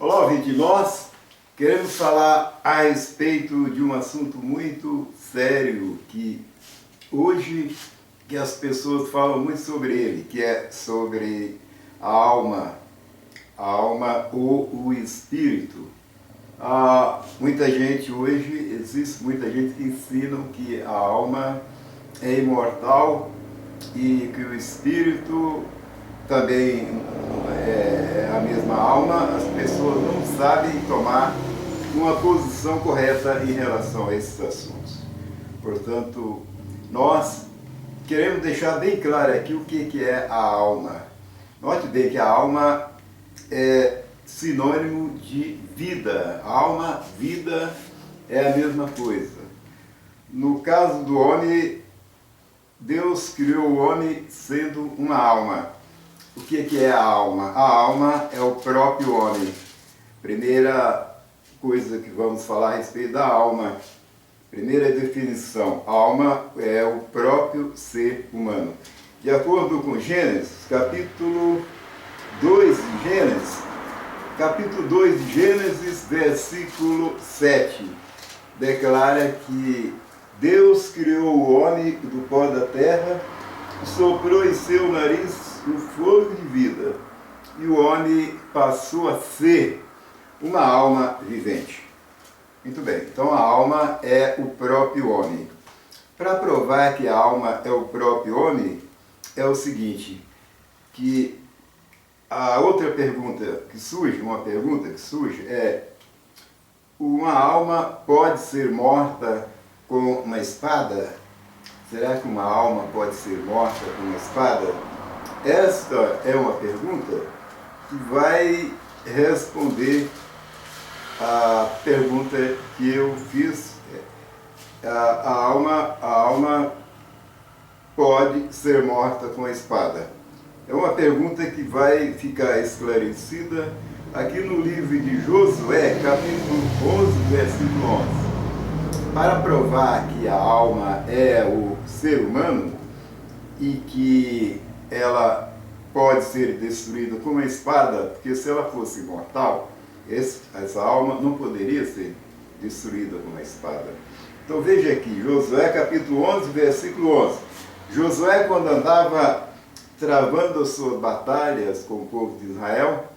Olá, ouvinte, nós queremos falar a respeito de um assunto muito sério que hoje as pessoas falam muito sobre ele, que é sobre a alma ou o espírito. Muita gente hoje, existe muita gente que ensina que a alma é imortal e que o espírito também é a mesma alma. As pessoas não sabem tomar uma posição correta em relação a esses assuntos. Portanto, nós queremos deixar bem claro aqui o que é a alma. Note bem que a alma é sinônimo de vida. Alma, vida é a mesma coisa. No caso do homem, Deus criou o homem sendo uma alma. O que é a alma? A alma é o próprio homem. Primeira coisa que vamos falar a respeito da alma. Primeira definição: a alma é o próprio ser humano. De acordo com Gênesis, capítulo 2 de Gênesis, versículo 7, declara que Deus criou o homem do pó da terra, soprou em seu nariz o fôlego de vida, e o homem passou a ser uma alma vivente. Muito bem, então a alma é o próprio homem. Para provar que a alma é o próprio homem, é o seguinte, que a outra pergunta que surge, é: uma alma pode ser morta com uma espada? Será que uma alma pode ser morta com uma espada? Esta é uma pergunta que vai responder a pergunta que eu fiz. A alma pode ser morta com a espada? É uma pergunta que vai ficar esclarecida aqui no livro de Josué, capítulo 11, versículo 11. Para provar que a alma é o ser humano e que ela pode ser destruída com uma espada, porque se ela fosse mortal, essa alma não poderia ser destruída com uma espada. Então veja aqui, Josué capítulo 11, versículo 11. Josué, quando andava travando as suas batalhas com o povo de Israel,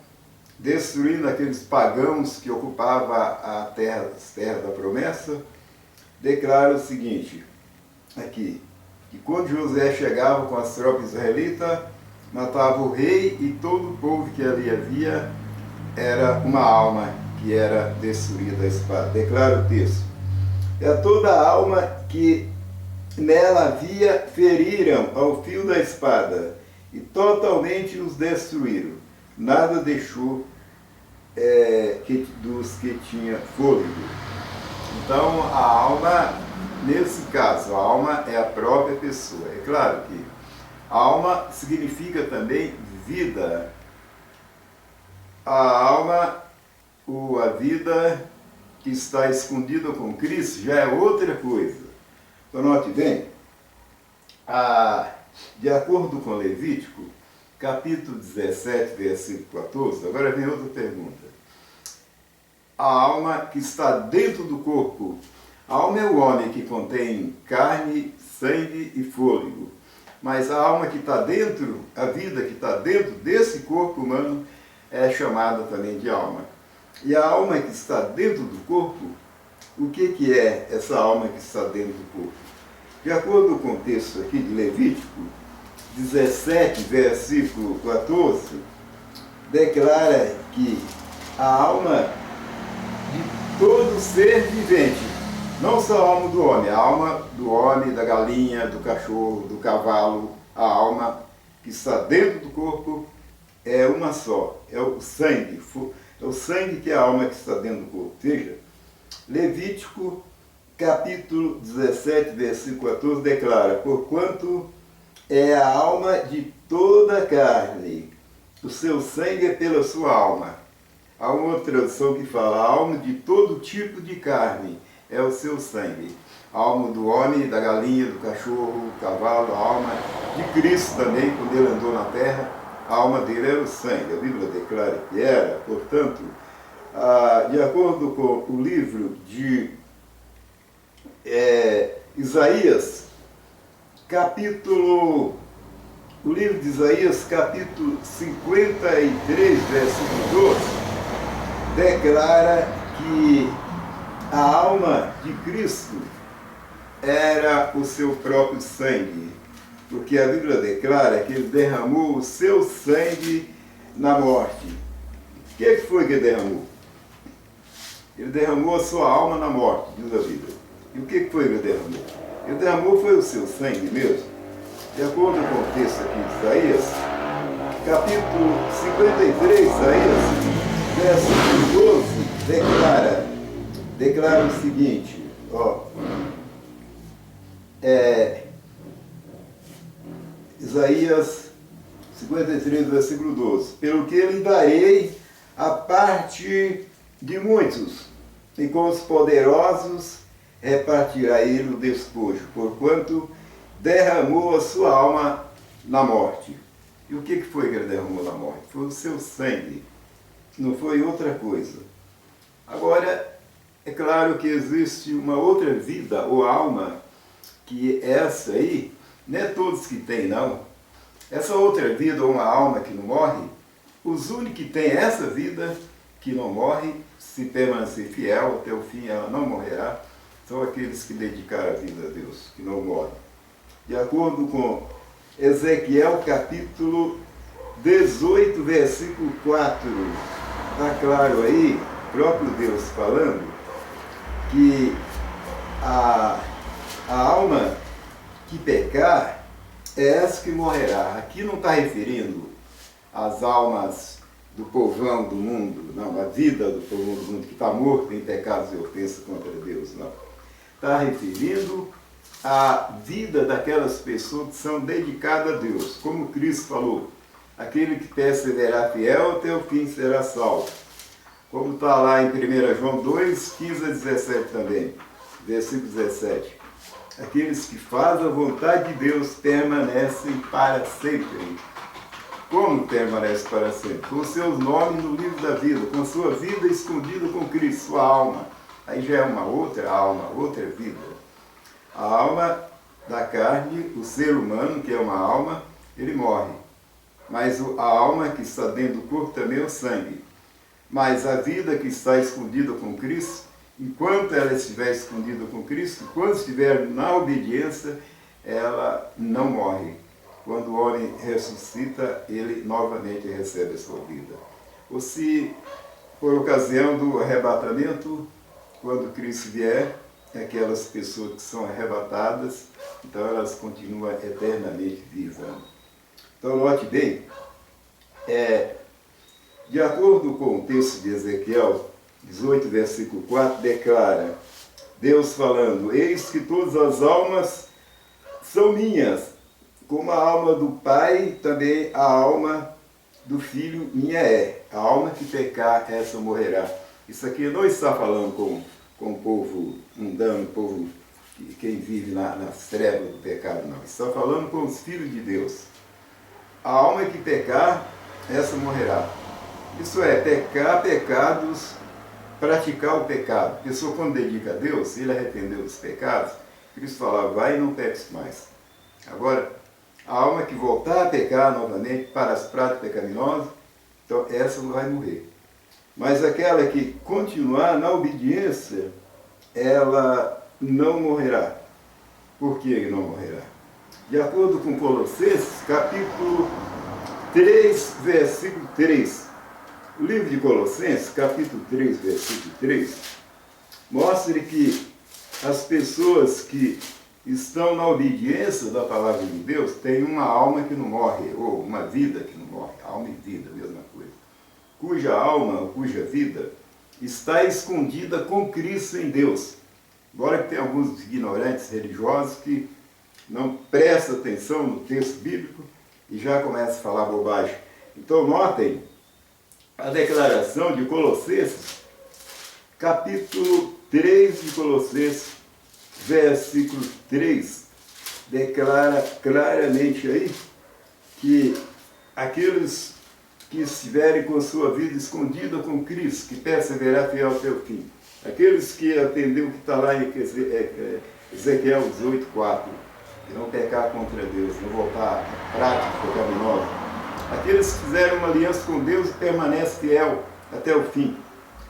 destruindo aqueles pagãos que ocupavam as terras da promessa, declara o seguinte, aqui, que quando Josué chegava com as tropas israelitas, matava o rei e todo o povo que ali havia, era uma alma que era destruída a espada. Declara o texto: é toda a alma que nela havia, feriram ao fio da espada, e totalmente os destruíram. Nada deixou dos que tinha fôlego. Então, a alma, nesse caso, a alma é a própria pessoa. É claro que alma significa também vida. A alma, ou a vida que está escondida com Cristo, já é outra coisa. Então, note bem, de acordo com Levítico, capítulo 17, versículo 14, agora vem outra pergunta. A alma que está dentro do corpo. A alma é o homem que contém carne, sangue e fôlego. Mas a alma que está dentro, a vida que está dentro desse corpo humano, é chamada também de alma. E a alma que está dentro do corpo, o que é essa alma que está dentro do corpo? De acordo com o texto aqui de Levítico 17, versículo 14, declara que a alma de todo ser vivente, não só a alma do homem, a alma do homem, da galinha, do cachorro, do cavalo, a alma que está dentro do corpo é uma só, é o sangue que é a alma que está dentro do corpo. Veja, Levítico capítulo 17, versículo 14 declara: porquanto é a alma de toda a carne, o seu sangue é pela sua alma. Há uma outra tradução que fala: a alma de todo tipo de carne é o seu sangue. A alma do homem, da galinha, do cachorro, do cavalo, a alma de Cristo também, quando ele andou na terra, a alma dele era o sangue. A Bíblia declara que era, portanto, de acordo com o livro de Isaías, o livro de Isaías, capítulo 53, versículo 12, declara que a alma de Cristo era o seu próprio sangue, porque a Bíblia declara que ele derramou o seu sangue na morte. O que foi que ele derramou? Ele derramou a sua alma na morte, diz a Bíblia. E o que foi que ele derramou? Ele derramou foi o seu sangue mesmo. De acordo com o texto aqui de Isaías, capítulo 53, Isaías, versículo 12, declara o seguinte, Isaías 53, versículo 12. Pelo que lhe darei a parte de muitos, e com os poderosos repartirá ele o despojo, porquanto derramou a sua alma na morte. E o que foi que ele derramou na morte? Foi o seu sangue, não foi outra coisa. Agora, é claro que existe uma outra vida ou alma, que essa aí, não é todos que têm, não. Essa outra vida ou uma alma que não morre, os únicos que têm essa vida que não morre, se permanecer fiel até o fim, ela não morrerá, são aqueles que dedicaram a vida a Deus, que não morrem. De acordo com Ezequiel, capítulo 18, versículo 4, está claro aí, próprio Deus falando, que a alma que pecar é essa que morrerá. Aqui não está referindo às almas do povão do mundo, não, a vida do povão do mundo que está morto em pecados e ofensas contra Deus, não. Está referindo à vida daquelas pessoas que são dedicadas a Deus. Como Cristo falou, aquele que perseverar fiel até o fim será salvo. Como está lá em 1 João 2, 15 a 17 também, versículo 17. Aqueles que fazem a vontade de Deus permanecem para sempre. Como permanece para sempre? Com seus nomes no livro da vida, com sua vida escondida com Cristo, sua alma. Aí já é uma outra alma, outra vida. A alma da carne, o ser humano, que é uma alma, ele morre. Mas a alma que está dentro do corpo também é o sangue. Mas a vida que está escondida com Cristo, enquanto ela estiver escondida com Cristo, quando estiver na obediência, ela não morre. Quando o homem ressuscita, ele novamente recebe a sua vida. Ou se, por ocasião do arrebatamento, quando Cristo vier, aquelas pessoas que são arrebatadas, então elas continuam eternamente vivas. Então, note bem, de acordo com o texto de Ezequiel 18, versículo 4, declara, Deus falando, eis que todas as almas são minhas, como a alma do Pai, também a alma do Filho minha é. A alma que pecar, essa morrerá. Isso aqui não está falando com o povo mundano, o povo quem vive nas trevas do pecado, não. Está falando com os filhos de Deus. A alma que pecar, essa morrerá. Isso é, pecar pecados, praticar o pecado. A pessoa quando dedica a Deus, se ele arrependeu dos pecados, Cristo fala, vai e não peques mais. Agora, a alma que voltar a pecar novamente para as práticas pecaminosas, então essa não vai morrer. Mas aquela que continuar na obediência, ela não morrerá. Por que não morrerá? De acordo com Colossenses, capítulo 3, versículo 3. O livro de Colossenses, capítulo 3, versículo 3, mostra que as pessoas que estão na obediência da palavra de Deus têm uma alma que não morre, ou uma vida que não morre, alma e vida, mesma coisa, cuja alma, ou cuja vida, está escondida com Cristo em Deus. Embora que tenha alguns ignorantes religiosos que não prestam atenção no texto bíblico e já começam a falar bobagem. Então notem a declaração de Colossenses, capítulo 3 de Colossenses, versículo 3, declara claramente aí que aqueles que estiverem com sua vida escondida com Cristo, que perseverar fiel até o fim. Aqueles que atendeu o que está lá em Ezequiel 18:4, que não pecar contra Deus, não voltar à prática pecaminosa. Aqueles que fizeram uma aliança com Deus e permanecem fiel até o fim.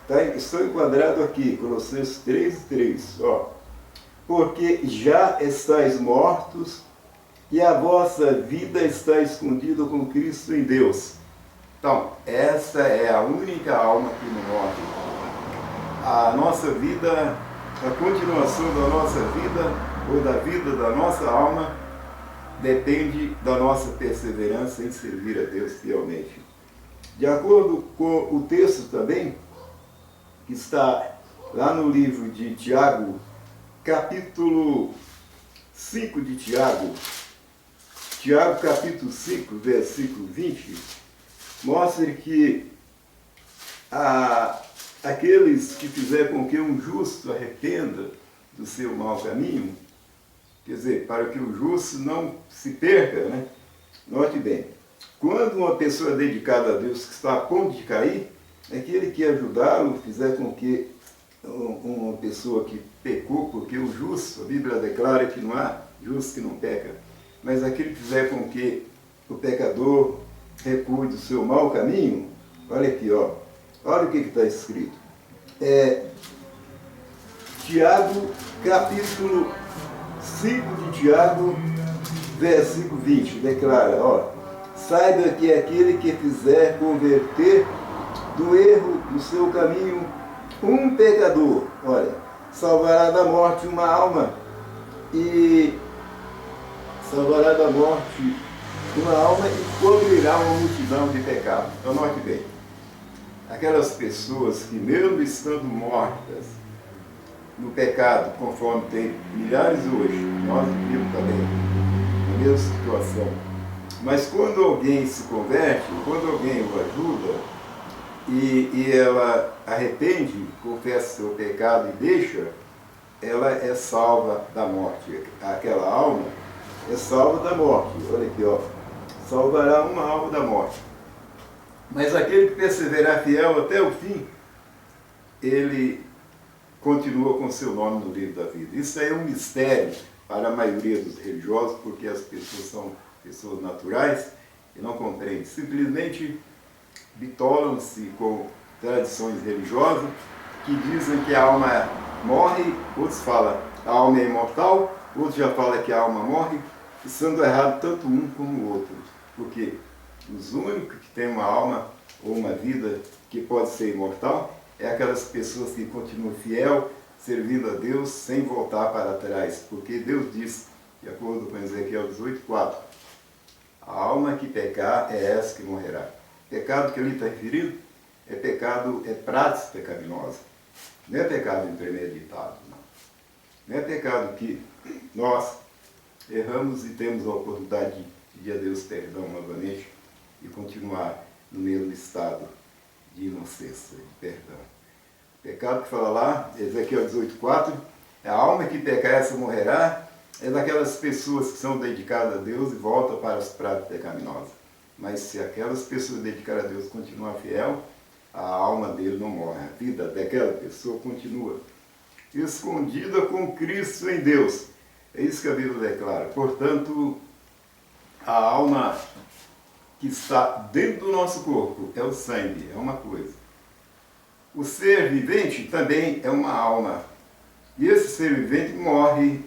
Tá? Estou enquadrado aqui, Colossenses 3:3. Porque já estáis mortos e a vossa vida está escondida com Cristo em Deus. Então, essa é a única alma que não morre. A nossa vida, a continuação da nossa vida, ou da vida da nossa alma, depende da nossa perseverança em servir a Deus fielmente. De acordo com o texto também, que está lá no livro de Tiago, capítulo 5 de Tiago, capítulo 5, versículo 20, mostra que aqueles que fizer com que um justo arrependa do seu mau caminho, quer dizer, para que o justo não se perca, né? Note bem, quando uma pessoa dedicada a Deus que está a ponto de cair, aquele que ajudá-lo fizer com que uma pessoa que pecou, porque o justo, a Bíblia declara que não há justo que não peca, mas aquele que fizer com que o pecador recue do seu mau caminho, olha aqui, olha o que está escrito. Tiago, capítulo 5 de Tiago, versículo 20, declara, saiba que aquele que fizer converter do erro do seu caminho um pecador, salvará da morte uma alma e cobrirá uma multidão de pecados. Então, note bem, aquelas pessoas que mesmo estando mortas no pecado, conforme tem milhares hoje, nós vivemos também na mesma situação, mas quando alguém se converte, quando alguém o ajuda, e ela arrepende, confessa seu pecado e deixa, ela é salva da morte. Aquela alma é salva da morte. Olha aqui, salvará uma alma da morte. Mas aquele que perseverar fiel até o fim, ele continua com seu nome no livro da vida. Isso aí é um mistério para a maioria dos religiosos, porque as pessoas são pessoas naturais e não compreendem. Simplesmente bitolam-se com tradições religiosas que dizem que a alma morre, outros falam que a alma é imortal, outros já falam que a alma morre, sendo errado tanto um como o outro, porque os únicos que têm uma alma ou uma vida que pode ser imortal é aquelas pessoas que continuam fiel, servindo a Deus sem voltar para trás, porque Deus diz, de acordo com Ezequiel 18:4, a alma que pecar é essa que morrerá. Pecado que ele está referindo é pecado, é prática pecaminosa. Não é pecado impremeditado, não. Não é pecado que nós erramos e temos a oportunidade de pedir a Deus perdão novamente e continuar no mesmo estado de inocência, de perdão. Pecado que fala lá, Ezequiel 18:4, a alma que pecar essa morrerá, é daquelas pessoas que são dedicadas a Deus e voltam para as práticas pecaminosas. Mas se aquelas pessoas dedicadas a Deus continuar fiel, a alma dele não morre. A vida daquela pessoa continua escondida com Cristo em Deus. É isso que a Bíblia declara. Portanto, a alma que está dentro do nosso corpo é o sangue, é uma coisa. O ser vivente também é uma alma. E esse ser vivente morre,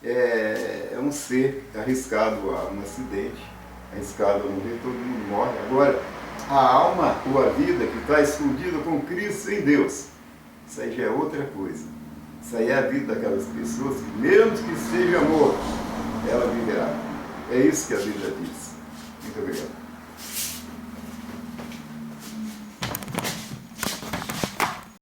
é um ser arriscado a um acidente, arriscado a morrer, todo mundo morre. Agora, a alma ou a vida que está escondida com Cristo em Deus, isso aí já é outra coisa. Isso aí é a vida daquelas pessoas que, mesmo que seja morto, ela viverá. É isso que a Bíblia diz. Muito obrigado.